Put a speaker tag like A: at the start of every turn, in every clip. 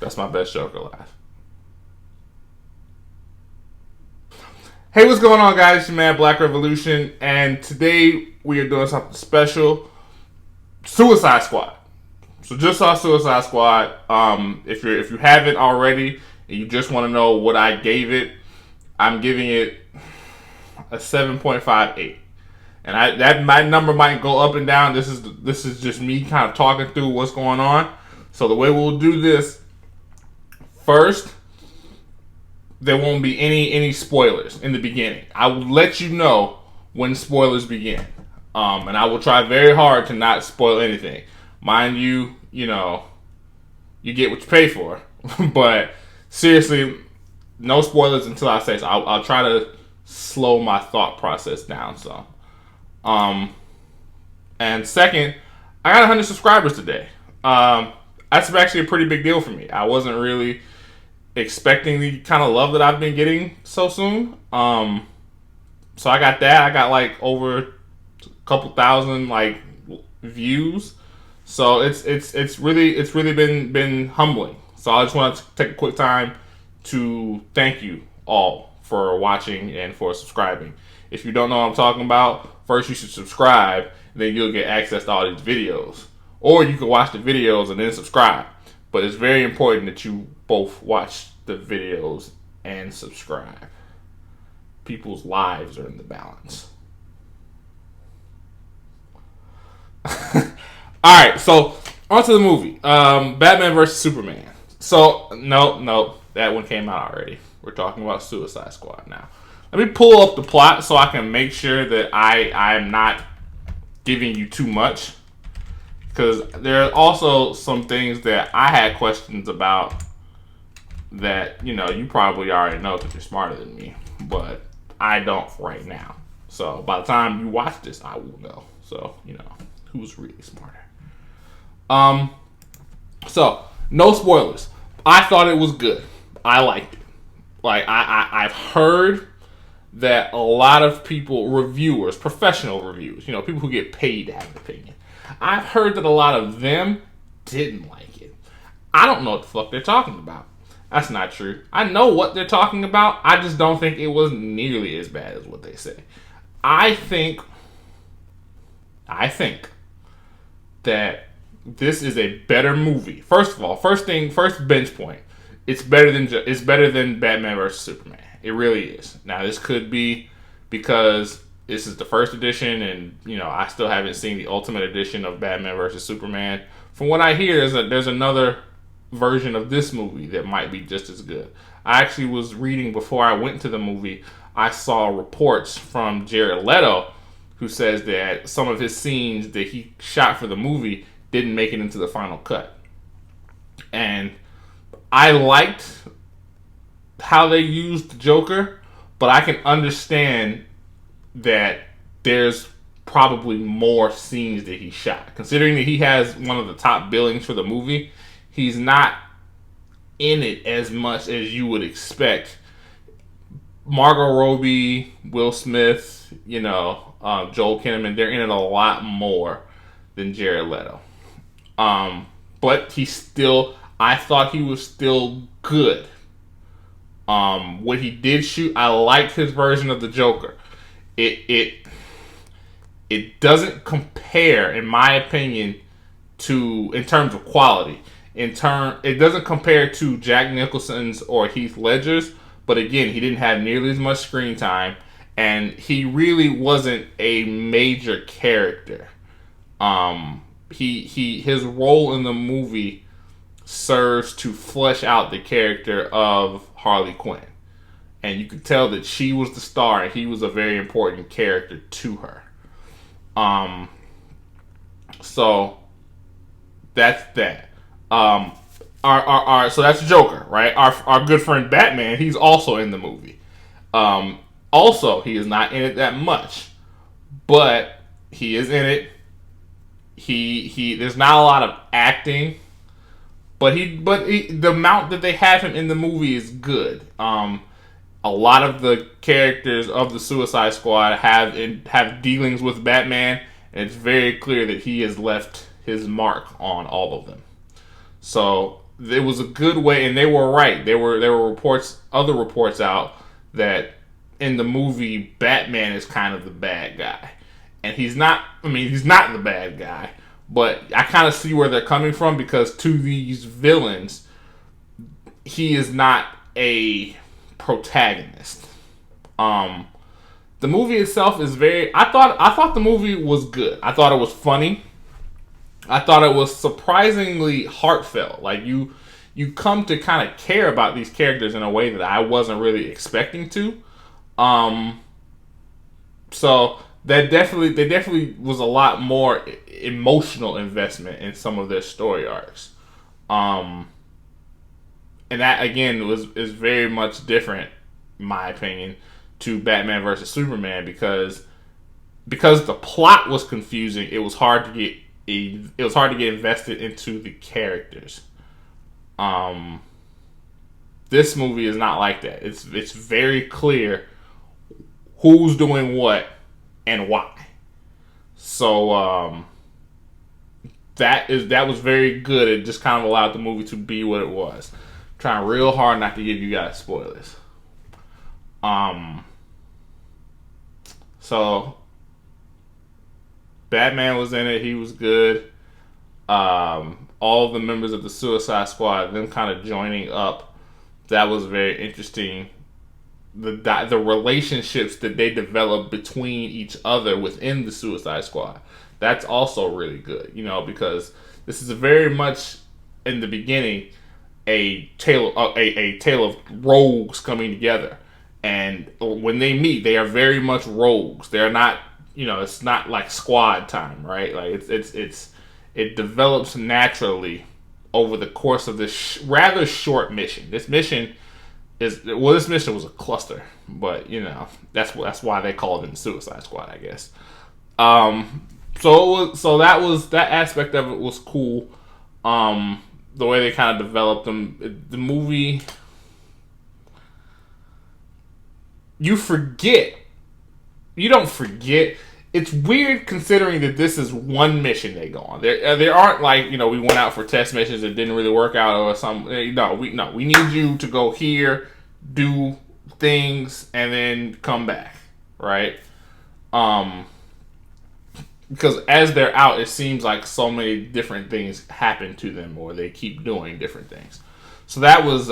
A: That's my best Joker laugh. Hey, what's going on, guys? It's your man Black Revolution, and today we are doing something special. Suicide Squad. So just saw Suicide Squad. If you haven't already and you just want to know what I gave it, I'm giving it a 7.58. And that my number might go up and down. This is just me kind of talking through what's going on. So the way we'll do this, first, there won't be any spoilers in the beginning. I will let you know when spoilers begin. And I will try very hard to not spoil anything. Mind you, you get what you pay for. But seriously, no spoilers until I say so. I'll try to slow my thought process down some. And second, I got 100 subscribers today. That's actually a pretty big deal for me. I wasn't really expecting the kind of love that I've been getting so soon. So I got that. I got like over a couple thousand like views. So it's really been humbling. So I just want to take a quick time to thank you all for watching and for subscribing. If you don't know what I'm talking about, first you should subscribe, then you'll get access to all these videos. Or you can watch the videos and then subscribe. But it's very important that you both watch the videos and subscribe. People's lives are in the balance. Alright, so on to the movie. Batman vs. Superman. So, no, that one came out already. We're talking about Suicide Squad now. Let me pull up the plot so I can make sure that I'm not giving you too much. Because there are also some things that I had questions about that, you probably already know because you're smarter than me. But I don't right now. So by the time you watch this, I will know. So, who's really smarter. So, no spoilers. I thought it was good. I liked it. Like, I've heard that a lot of people, reviewers, professional reviewers, people who get paid to have an opinion, I've heard that a lot of them didn't like it. I don't know what the fuck they're talking about. That's not true. I know what they're talking about. I just don't think it was nearly as bad as what they say. I think that this is a better movie. First of all, first bench point. It's better than Batman vs. Superman. It really is. Now, this could be because this is the first edition, and I still haven't seen the Ultimate Edition of Batman vs. Superman. From what I hear, there's another version of this movie that might be just as good. I actually was reading before I went to the movie. I saw reports from Jared Leto, who says that some of his scenes that he shot for the movie didn't make it into the final cut, and I liked how they used the Joker, but I can understand that there's probably more scenes that he shot. Considering that he has one of the top billings for the movie, he's not in it as much as you would expect. Margot Robbie, Will Smith, Joel Kinnaman, they're in it a lot more than Jared Leto. But I thought he was still good. What he did shoot, I liked his version of the Joker. It doesn't compare, in my opinion, in terms of quality. It doesn't compare to Jack Nicholson's or Heath Ledger's, but again, he didn't have nearly as much screen time, and he really wasn't a major character. His role in the movie serves to flesh out the character of Harley Quinn. And you could tell that she was the star and he was a very important character to her. So that's that. So that's Joker, right? Our good friend Batman, he's also in the movie. Also, he is not in it that much, but he is in it. He there's not a lot of acting, but the amount that they have him in the movie is good. A lot of the characters of the Suicide Squad have dealings with Batman, and it's very clear that he has left his mark on all of them. So it was a good way, and they were right. There were other reports out that in the movie Batman is kind of the bad guy, and he's not. I mean, he's not the bad guy, but I kind of see where they're coming from, because to these villains, he is not a protagonist. The movie itself is very. I thought the movie was good. I thought it was funny. I thought it was surprisingly heartfelt. Like you come to kind of care about these characters in a way that I wasn't really expecting to. So there definitely was a lot more emotional investment in some of their story arcs. And that again is very much different, in my opinion, to Batman versus Superman, because the plot was confusing. It was hard to get invested into the characters. This movie is not like that. It's very clear who's doing what and why. So that was very good. It just kind of allowed the movie to be what it was. I'm trying real hard not to give you guys spoilers. So Batman was in it. He was good. All of the members of the Suicide Squad, them kind of joining up, that was very interesting. The relationships that they developed between each other within the Suicide Squad, that's also really good. Because this is very much in the beginning a tale of rogues coming together, and when they meet, they are very much rogues. They're not, it's not like squad time, right? Like it develops naturally over the course of this rather short mission. This mission was a cluster, but that's why they call it the Suicide Squad, I guess. So that aspect of it was cool. The way they kind of developed them, the movie, you don't forget. It's weird considering that this is one mission they go on. There aren't like, we went out for test missions that didn't really work out or something. We need you to go here, do things, and then come back, right? Because as they're out, it seems like so many different things happen to them, or they keep doing different things. So that was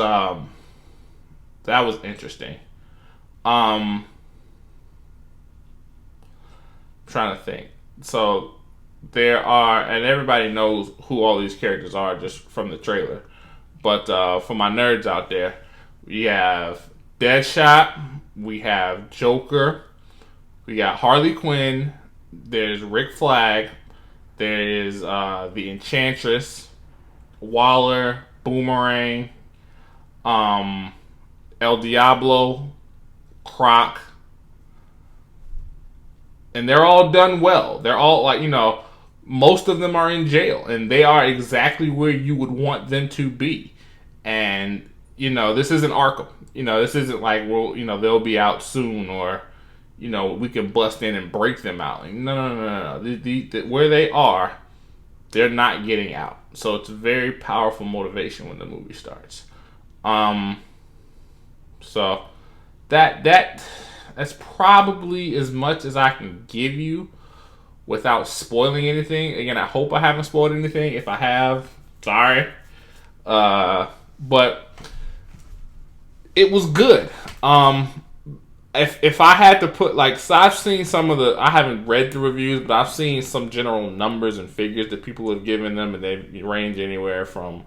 A: interesting. Trying to think. So there are, and everybody knows who all these characters are just from the trailer. But for my nerds out there, we have Deadshot, we have Joker, we got Harley Quinn, there's Rick Flag, there is the Enchantress, Waller, Boomerang, El Diablo, Croc. And they're all done well. They're all most of them are in jail, and they are exactly where you would want them to be. And this isn't Arkham. This isn't like, well, they'll be out soon, or we can bust in and break them out. Like, no. Where they are, they're not getting out. So it's a very powerful motivation when the movie starts. So that's probably as much as I can give you without spoiling anything. Again, I hope I haven't spoiled anything. If I have, sorry. But it was good. If I had to put, so I've seen I haven't read the reviews, but I've seen some general numbers and figures that people have given them, and they range anywhere from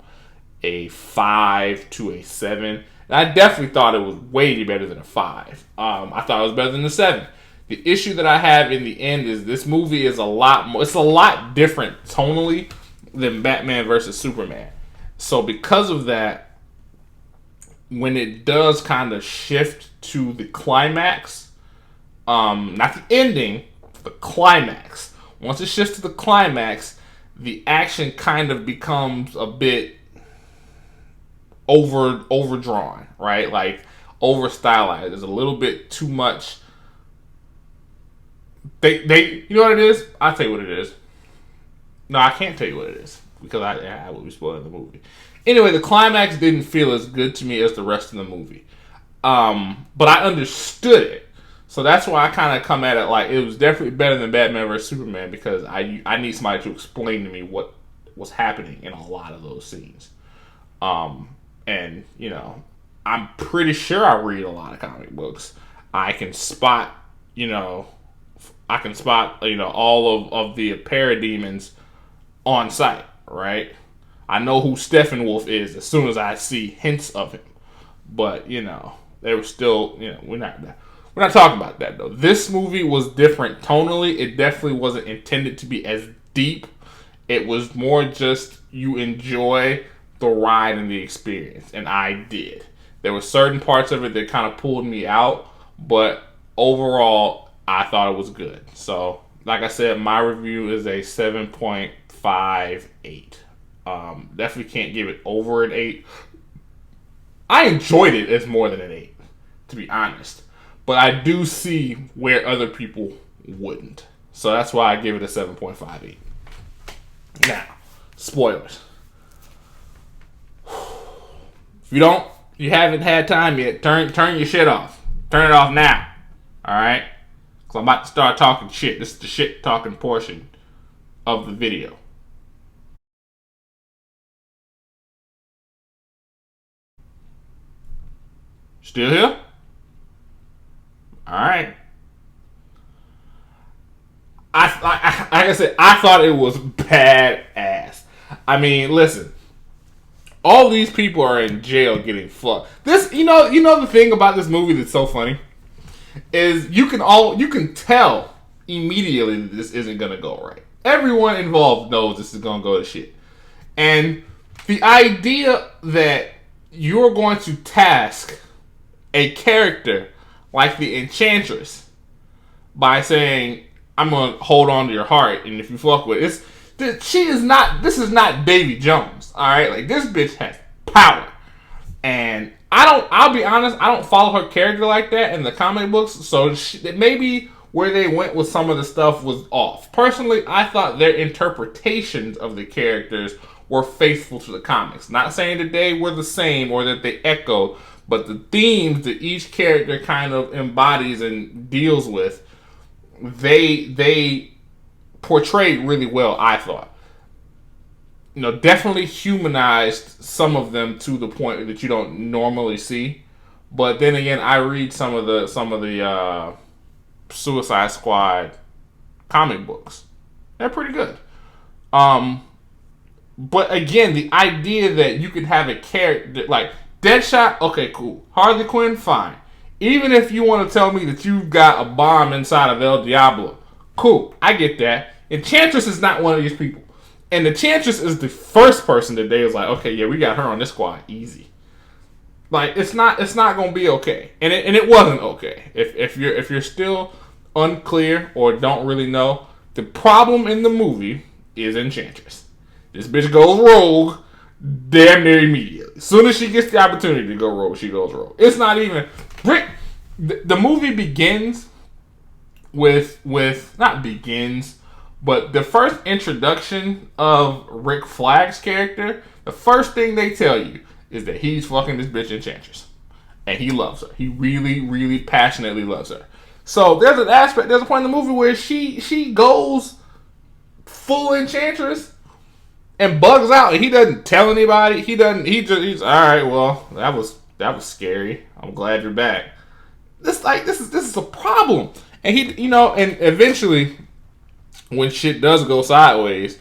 A: a 5 to a 7. And I definitely thought it was way better than a 5. I thought it was better than a 7. The issue that I have in the end is this movie is it's a lot different tonally than Batman versus Superman. So because of that, when it does kind of shift to the climax, not the ending, the climax. Once it shifts to the climax, the action kind of becomes a bit overdrawn, right? Like over stylized. There's a little bit too much. They you know what it is? I'll tell you what it is. No, I can't tell you what it is because I would be spoiling the movie. Anyway, the climax didn't feel as good to me as the rest of the movie. But I understood it. So that's why I kind of come at it like it was definitely better than Batman vs Superman because I need somebody to explain to me what was happening in a lot of those scenes. And you know, I'm pretty sure I read a lot of comic books. I can spot all of the parademons on sight, right? I know who Steppenwolf is as soon as I see hints of him. But, you know, they were still, you know, we're not talking about that though. This movie was different tonally. It definitely wasn't intended to be as deep. It was more just you enjoy the ride and the experience, and I did. There were certain parts of it that kind of pulled me out, but overall, I thought it was good. So, like I said, my review is a 7.58. Definitely can't give it over an 8. I enjoyed it as more than an 8, to be honest. But I do see where other people wouldn't. So that's why I give it a 7.58. Now, spoilers. If you haven't had time yet, turn your shit off. Turn it off now. Alright? Because I'm about to start talking shit. This is the shit talking portion of the video. Still here? Alright. Like I said, I thought it was badass. I mean, listen. All these people are in jail getting fucked. This, you know the thing about this movie that's so funny is you can tell immediately that this isn't gonna go right. Everyone involved knows this is gonna go to shit. And the idea that you're going to task a character like the Enchantress by saying, I'm gonna hold on to your heart, and if you fuck with it, this is not Davy Jones, alright? Like, this bitch has power. And I'll be honest, I don't follow her character like that in the comic books, so maybe where they went with some of the stuff was off. Personally, I thought their interpretations of the characters were faithful to the comics. Not saying that they were the same or that they echoed, but the themes that each character kind of embodies and deals with, they portrayed really well, I thought. You know, definitely humanized some of them to the point that you don't normally see. But then again, I read some of the Suicide Squad comic books. They're pretty good. But again, the idea that you could have a character like Deadshot, okay, cool. Harley Quinn, fine. Even if you want to tell me that you've got a bomb inside of El Diablo, cool, I get that. Enchantress is not one of these people. And Enchantress is the first person that they was like, okay, yeah, we got her on this squad, easy. Like, it's not gonna be okay. And it wasn't okay. If you're still unclear or don't really know, the problem in the movie is Enchantress. This bitch goes rogue damn near immediately. As soon as she gets the opportunity to go rogue, she goes rogue. It's not even the movie begins with not begins, but the first introduction of Rick Flag's character, the first thing they tell you is that he's fucking this bitch Enchantress. And he loves her. He really, really passionately loves her. So there's a point in the movie where she goes full Enchantress and bugs out, and he doesn't tell anybody. He's all right, well, that was scary. I'm glad you're back. This is a problem. And and eventually when shit does go sideways,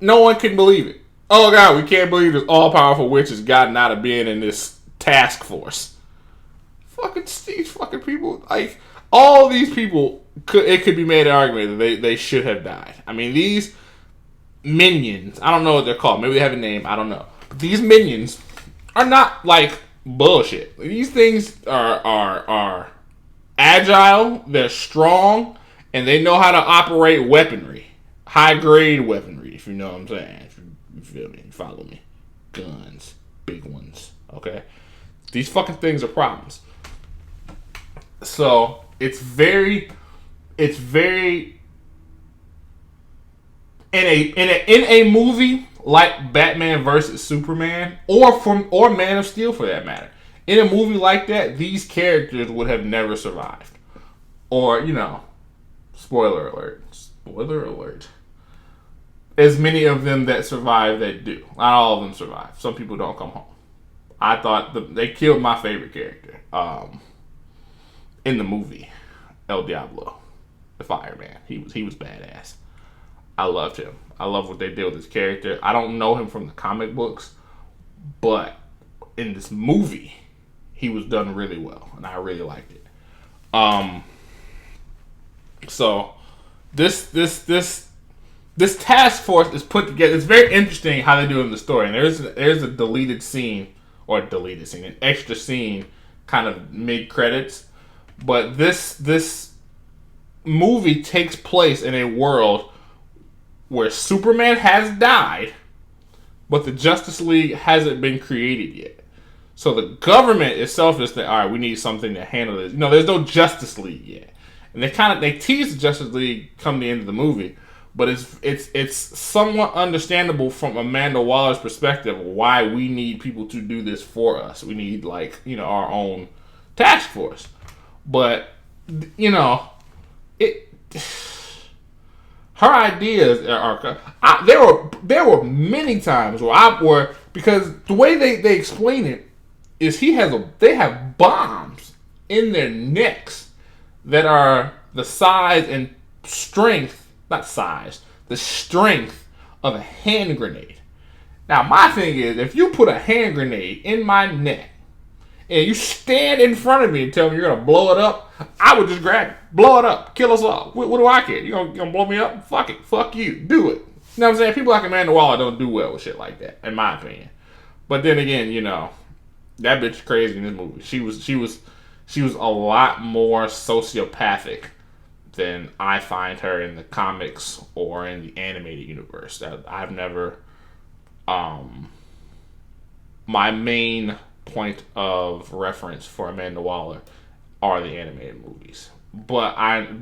A: no one can believe it. Oh God, we can't believe this all-powerful witch has gotten out of being in this task force. These fucking people, like, all these people, it could be made an argument that they should have died. I mean, these minions, I don't know what they're called. Maybe they have a name, I don't know. But these minions are not, like, bullshit. These things are agile, they're strong, and they know how to operate weaponry. High-grade weaponry. if you know what I'm saying. If you feel me, you follow me. Guns, big ones. Okay, these fucking things are problems. So it's very in a movie like Batman versus Superman, or Man of Steel for that matter. In a movie like that, these characters would have never survived. Or, spoiler alert. Spoiler alert. As many of them that survive that do. Not all of them survive. Some people don't come home. I thought they killed my favorite character in the movie, El Diablo, the fireman. He was badass. I loved him. I love what they did with his character. I don't know him from the comic books, but in this movie, he was done really well, and I really liked it. So this task force is put together. It's very interesting how they do it in the story. And there's a an extra scene, kind of mid credits. But this movie takes place in a world where Superman has died, but the Justice League hasn't been created yet. So the government itself is that, all right, we need something to handle this. There's no Justice League yet, and they tease the Justice League come the end of the movie, but it's somewhat understandable from Amanda Waller's perspective why we need people to do this for us. We need our own task force, but it. Her ideas there were many times where because the way they explain it is they have bombs in their necks that are the size and strength, not size, the strength of a hand grenade. Now my thing is, if you put a hand grenade in my neck and you stand in front of me and tell me you're gonna blow it up, I would just grab it, blow it up, kill us all. What do I care? You gonna blow me up? Fuck it, fuck you, do it. You know what I'm saying? People like Amanda Waller don't do well with shit like that, in my opinion. But then again, that bitch is crazy in this movie. She was a lot more sociopathic than I find her in the comics or in the animated universe. That I've never. My main point of reference for Amanda Waller are the animated movies, but I've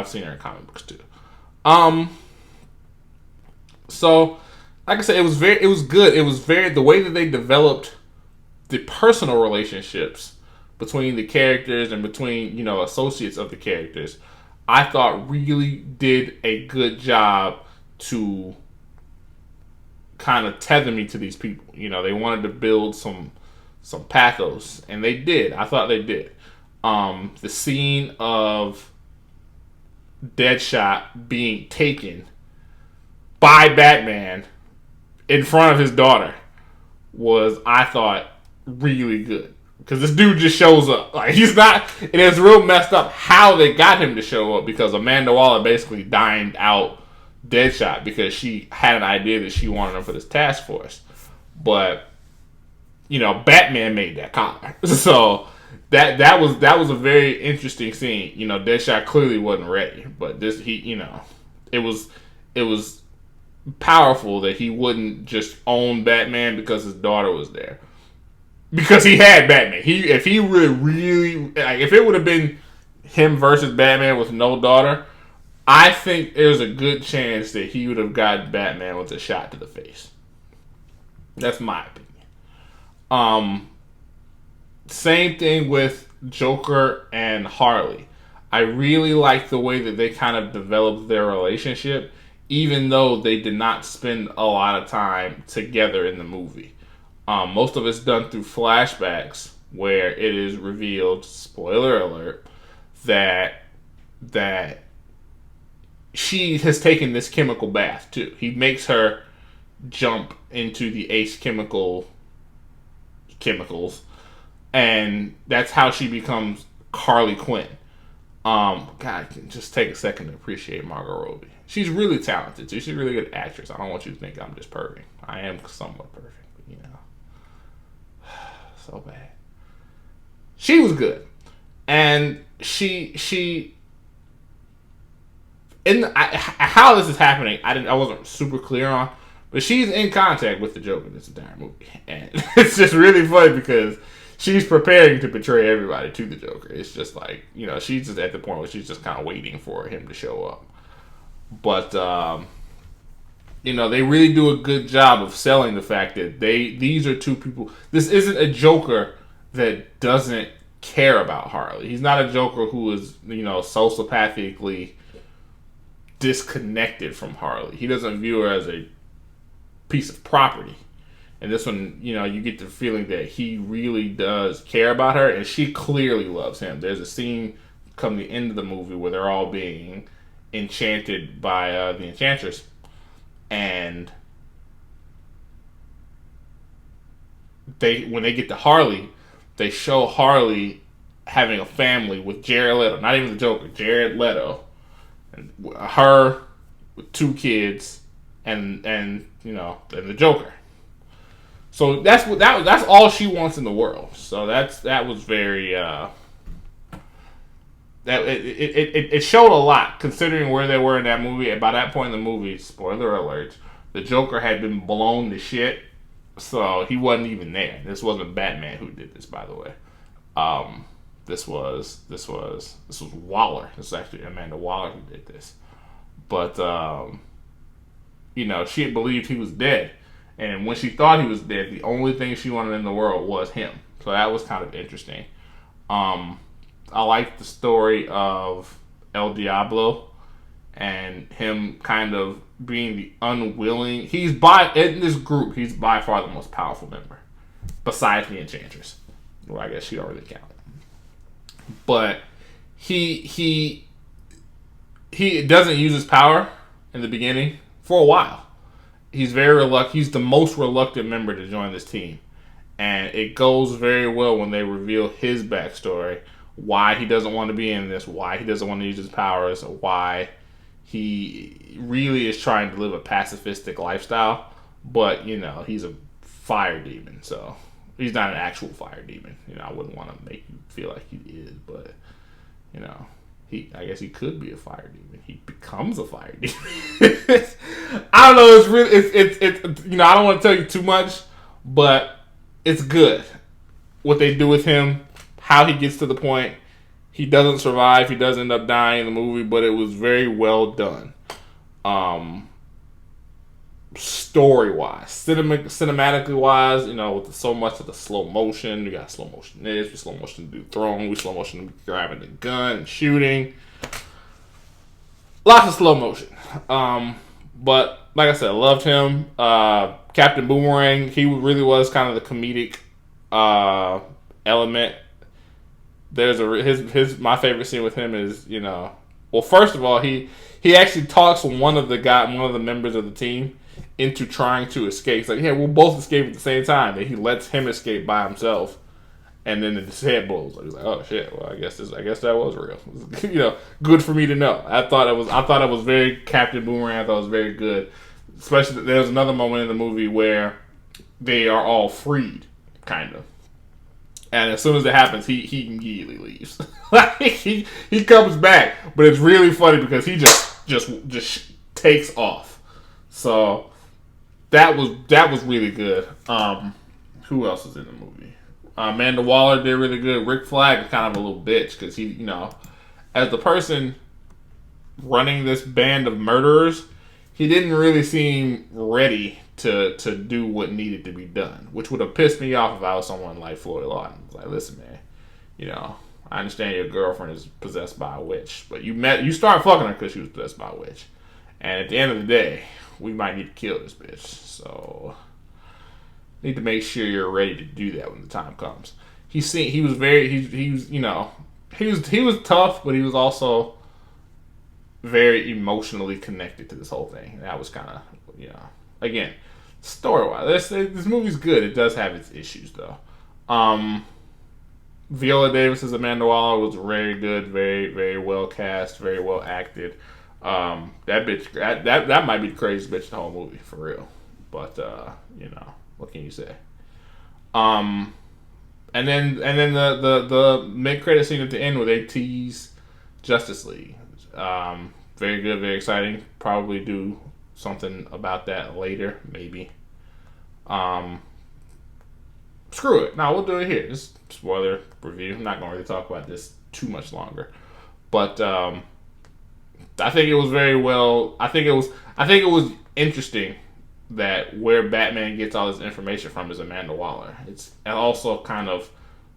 A: seen her in comic books too. So like I said, it was good. It was the way that they developed the personal relationships between the characters and between associates of the characters. I thought really did a good job to kind of tether me to these people. They wanted to build some pathos, and they did. I thought they did. The scene of Deadshot being taken by Batman in front of his daughter was, I thought, really good. Because this dude just shows up. He's not... And it's real messed up how they got him to show up, because Amanda Waller basically dined out Deadshot because she had an idea that she wanted him for this task force. But Batman made that collar. So that was a very interesting scene. Deadshot clearly wasn't ready, but it was powerful that he wouldn't just own Batman because his daughter was there. Because he had Batman. If he really if it would have been him versus Batman with no daughter, I think there's a good chance that he would have gotten Batman with a shot to the face. That's my opinion. Same thing with Joker and Harley. I really like the way that they kind of developed their relationship, even though they did not spend a lot of time together in the movie. Most of it's done through flashbacks where it is revealed, spoiler alert, that she has taken this chemical bath too. He makes her jump into the Ace chemicals, and that's how she becomes Harley Quinn. God, just take a second to appreciate Margot Robbie. She's really talented too. She's a really good actress. I don't want you to think I'm just perving. I am somewhat perfect, but so bad. She was good, and she how this is happening, I wasn't super clear on, but she's in contact with the Joker in this entire movie, and it's just really funny because she's preparing to betray everybody to the Joker. It's just like, she's just at the point where she's just kind of waiting for him to show up. But they really do a good job of selling the fact that these are two people. This isn't a Joker that doesn't care about Harley. He's not a Joker who is, sociopathically disconnected from Harley. He doesn't view her as a piece of property. And this one, you get the feeling that he really does care about her, and she clearly loves him. There's a scene come the end of the movie where they're all being enchanted by the Enchantress, and when they get to Harley, they show Harley having a family with Jared Leto, not even the Joker, Jared Leto, and her with 2 kids, and the Joker. So that's all she wants in the world. So that was very it showed a lot considering where they were in that movie. And by that point in the movie, spoiler alert, the Joker had been blown to shit, so he wasn't even there. This wasn't Batman who did this, by the way. This was Waller. This was actually Amanda Waller who did this. But she had believed he was dead. And when she thought he was dead, the only thing she wanted in the world was him. So that was kind of interesting. I like the story of El Diablo and him kind of being the unwilling. In this group, he's by far the most powerful member, besides the Enchantress. Well, I guess she don't really count. But he doesn't use his power in the beginning for a while. He's very reluctant. He's the most reluctant member to join this team. And it goes very well when they reveal his backstory, why he doesn't want to be in this, why he doesn't want to use his powers, why he really is trying to live a pacifistic lifestyle. But, he's a fire demon, so he's not an actual fire demon. I wouldn't want to make you feel like he is, but, I guess he could be a fire demon. He becomes a fire demon. I don't know. It's really, it's I don't want to tell you too much, but it's good what they do with him, how he gets to the point. He doesn't survive. He does end up dying in the movie, but it was very well done. Story-wise, cinematically wise, with so much of the slow motion. We got slow motion this, we slow motion do throwing, we slow motion grabbing the gun and shooting. Lots of slow motion. But like I said, I loved him. Captain Boomerang, he really was kind of the comedic element. There's my favorite scene with him is, first of all, he actually talks one of the members of the team into trying to escape. It's like, yeah, we'll both escape at the same time. And he lets him escape by himself, and then his head blows. He's like, oh shit. Well, I guess that was real. Good for me to know. I thought it was very Captain Boomerang. I thought it was very good. Especially there's another moment in the movie where they are all freed, kind of. And as soon as it happens, he immediately leaves. Like he comes back, but it's really funny because he just takes off. So that was really good. Who else is in the movie? Amanda Waller did really good. Rick Flag is kind of a little bitch because he, as the person running this band of murderers, he didn't really seem ready to do what needed to be done, which would have pissed me off if I was someone like Floyd Lawton. It's like, listen, man, I understand your girlfriend is possessed by a witch, but you start fucking her because she was possessed by a witch, and at the end of the day, we might need to kill this bitch. So, need to make sure you're ready to do that when the time comes. He was tough, but he was also very emotionally connected to this whole thing. And that was kind of, again, story-wise, this movie's good. It does have its issues, though. Viola Davis's Amanda Waller was very good, very, very well cast, very well acted. That bitch, that might be the craziest bitch in the whole movie, for real. But, what can you say? And then the mid-credit scene at the end where they tease Justice League. Very good, very exciting. Probably do something about that later, maybe. Um, Screw it. No, we'll do it here. Just spoiler review. I'm not going to really talk about this too much longer, but I think it was very well. I think it was. I think it was interesting that where Batman gets all this information from is Amanda Waller. It's also kind of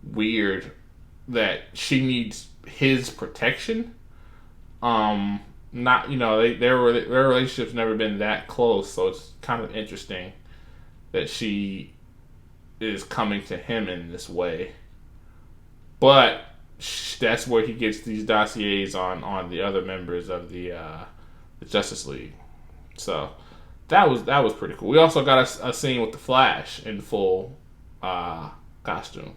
A: weird that she needs his protection. Not their relationship's never been that close, so it's kind of interesting that she is coming to him in this way. But that's where he gets these dossiers on the other members of the Justice League. So that was pretty cool. We also got a scene with the Flash in full costume,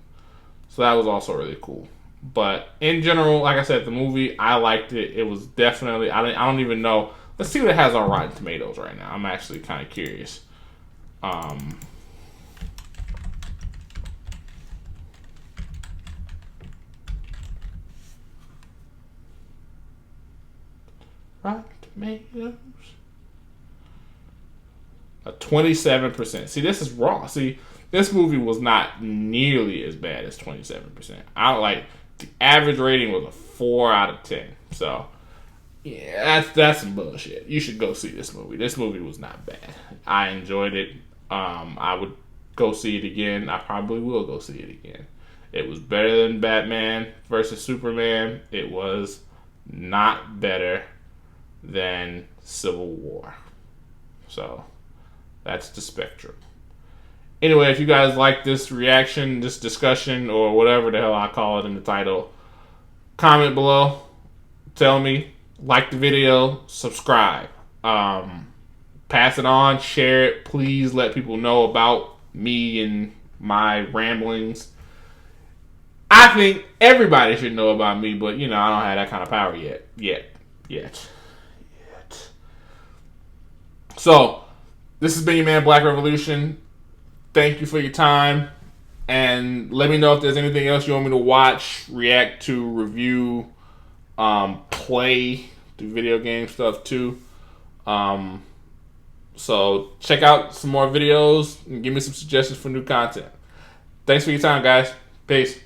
A: so that was also really cool. But in general, like I said, the movie, I liked it. It was definitely, I don't even know. Let's see what it has on Rotten Tomatoes right now. I'm actually kind of curious. Rotten Tomatoes. A 27%. See, this is wrong. See, this movie was not nearly as bad as 27%. I don't like. The average rating was a 4 out of 10. So, yeah, that's some bullshit. You should go see this movie. This movie was not bad. I enjoyed it. I would go see it again. I probably will go see it again. It was better than Batman versus Superman. It was not better than Civil War. So, that's the spectrum. Anyway, if you guys like this reaction, this discussion, or whatever the hell I call it in the title, comment below. Tell me. Like the video. Subscribe. Pass it on. Share it. Please let people know about me and my ramblings. I think everybody should know about me, but, I don't have that kind of power yet. So, this has been your man, Black Revolution. Thank you for your time. And let me know if there's anything else you want me to watch, react to, review, play, do video game stuff too. So check out some more videos and give me some suggestions for new content. Thanks for your time, guys. Peace.